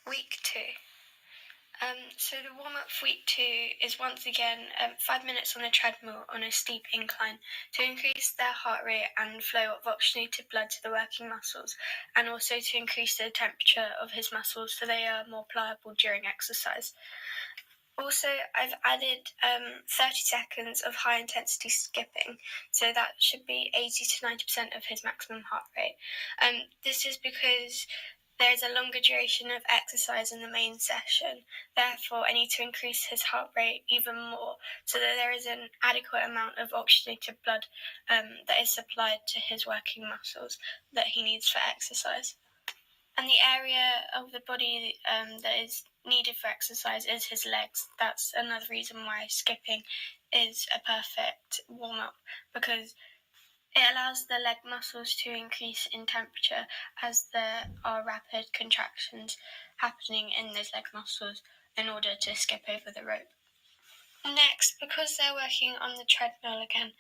Week 2. So the warm-up for week 2 is once again 5 minutes on the treadmill on a steep incline to increase their heart rate and flow of oxygenated blood to the working muscles, and also to increase the temperature of his muscles so they are more pliable during exercise. Also, I've added 30 seconds of high-intensity skipping, so that should be 80 to 90% of his maximum heart rate. This is because there is a longer duration of exercise in the main session. Therefore, I need to increase his heart rate even more so that there is an adequate amount of oxygenated blood that is supplied to his working muscles that he needs for exercise. And the area of the body that is needed for exercise is his legs. That's another reason why skipping is a perfect warm-up, because it allows the leg muscles to increase in temperature as there are rapid contractions happening in those leg muscles in order to skip over the rope. Next, because they're working on the treadmill again,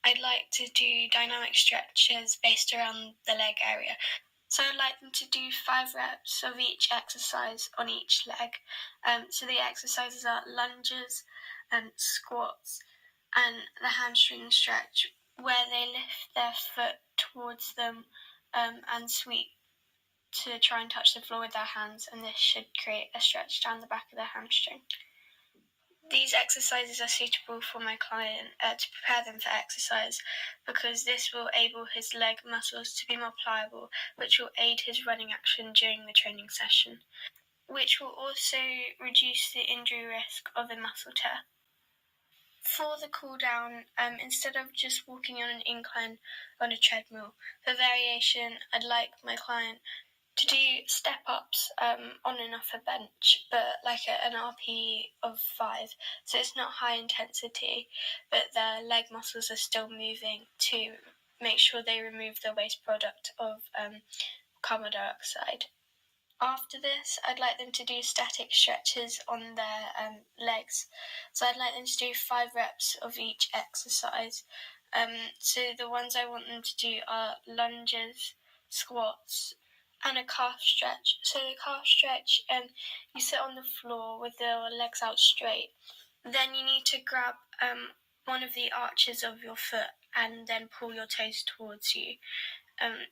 I'd like to do dynamic stretches based around the leg area. So I'd like them to do 5 reps of each exercise on each leg. So the exercises are lunges, squats, and the hamstring stretch, where they lift their foot towards them and sweep to try and touch the floor with their hands, and this should create a stretch down the back of the hamstring. These exercises are suitable for my client to prepare them for exercise, because this will enable his leg muscles to be more pliable, which will aid his running action during the training session, which will also reduce the injury risk of a muscle tear. For the cool down, instead of just walking on an incline on a treadmill, for variation, I'd like my client to do step-ups on and off a bench, but like an RP of 5. So it's not high intensity, but their leg muscles are still moving to make sure they remove the waste product of carbon dioxide. After this, I'd like them to do static stretches on their legs. So I'd like them to do 5 reps of each exercise. So the ones I want them to do are lunges, squats, and a calf stretch. So the calf stretch, you sit on the floor with your legs out straight. Then you need to grab one of the arches of your foot and then pull your toes towards you.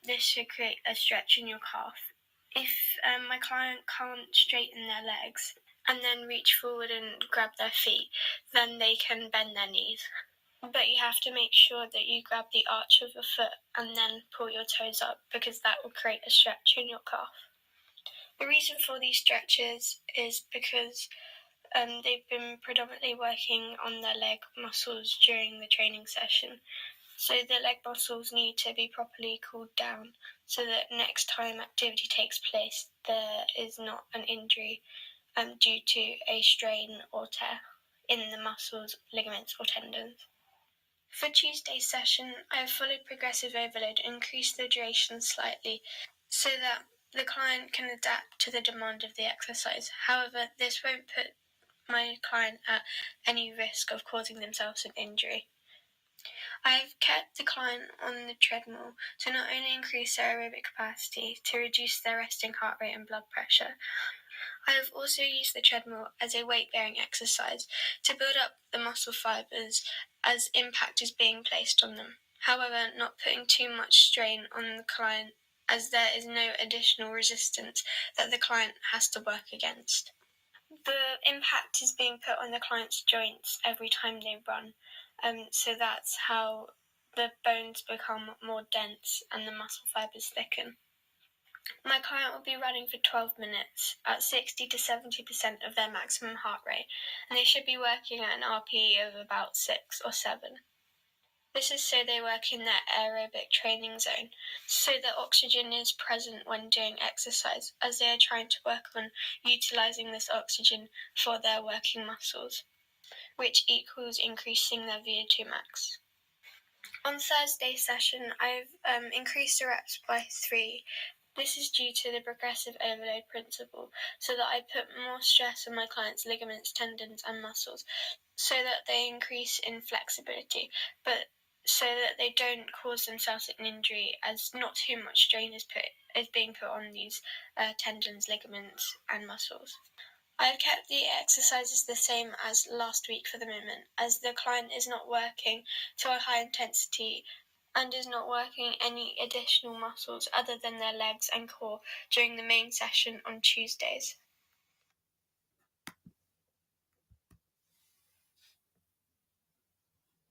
This should create a stretch in your calf. If my client can't straighten their legs and then reach forward and grab their feet, then they can bend their knees. But you have to make sure that you grab the arch of your foot and then pull your toes up, because that will create a stretch in your calf. The reason for these stretches is because they've been predominantly working on their leg muscles during the training session. So the leg muscles need to be properly cooled down so that next time activity takes place, there is not an injury due to a strain or tear in the muscles, ligaments, or tendons. For Tuesday's session, I have followed progressive overload and increased the duration slightly so that the client can adapt to the demand of the exercise. However, this won't put my client at any risk of causing themselves an injury. I've kept the client on the treadmill to not only increase their aerobic capacity to reduce their resting heart rate and blood pressure, I have also used the treadmill as a weight-bearing exercise to build up the muscle fibers as impact is being placed on them. However, not putting too much strain on the client, as there is no additional resistance that the client has to work against. The impact is being put on the client's joints every time they run, so that's how the bones become more dense and the muscle fibers thicken. My client will be running for 12 minutes at 60 to 70% of their maximum heart rate, and they should be working at an RPE of about 6 or 7. This is so they work in their aerobic training zone, so that oxygen is present when doing exercise, as they are trying to work on utilising this oxygen for their working muscles, which equals increasing their VO2 max. On Thursday's session, I've increased the reps by 3. This is due to the progressive overload principle, so that I put more stress on my client's ligaments, tendons, and muscles, so that they increase in flexibility, but so that they don't cause themselves an injury, as not too much strain is being put on these tendons, ligaments, and muscles. I've kept the exercises the same as last week for the moment, as the client is not working to a high intensity and is not working any additional muscles other than their legs and core during the main session on Tuesdays.